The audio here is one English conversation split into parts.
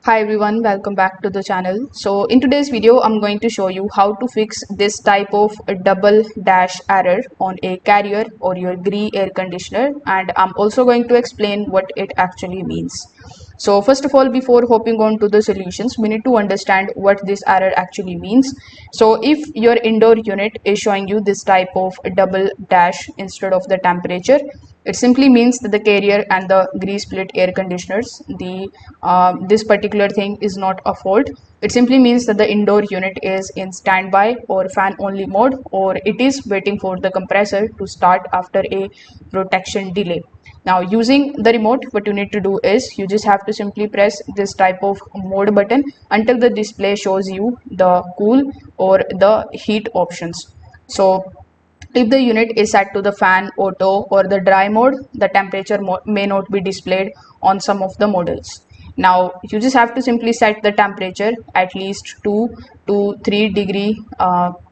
Hi everyone, welcome back to the channel. So in today's video, I'm going to show you how to fix this type of double dash error on a carrier or your Gree air conditioner, and I'm also going to explain what it actually means. So first of all, before hopping on to the solutions, we need to understand what this error actually means. So if your indoor unit is showing you this type of double dash instead of the temperature, it simply means that the carrier and the Gree split air conditioners, this particular thing is not a fault. It simply means that the indoor unit is in standby or fan only mode, or it is waiting for the compressor to start after a protection delay. Now using the remote, what you need to do is you just have to simply press this type of mode button until the display shows you the cool or the heat options. So if the unit is set to the fan, auto or the dry mode, the temperature may not be displayed on some of the models. Now you just have to simply set the temperature at least 2 to 3 degree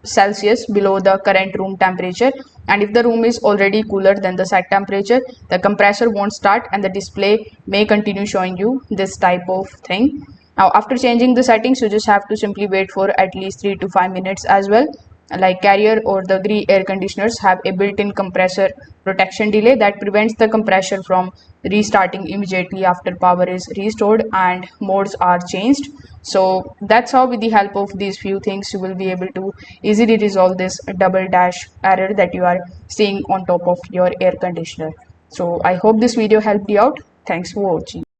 Celsius below the current room temperature, and if the room is already cooler than the set temperature, the compressor won't start and the display may continue showing you this type of thing. Now after changing the settings, you just have to simply wait for at least 3 to 5 minutes as well. Like carrier or the Gree air conditioners have a built-in compressor protection delay that prevents the compressor from restarting immediately after power is restored and modes are changed. So that's how, with the help of these few things, you will be able to easily resolve this double dash error that you are seeing on top of your air conditioner. So I hope this video helped you out. Thanks for watching.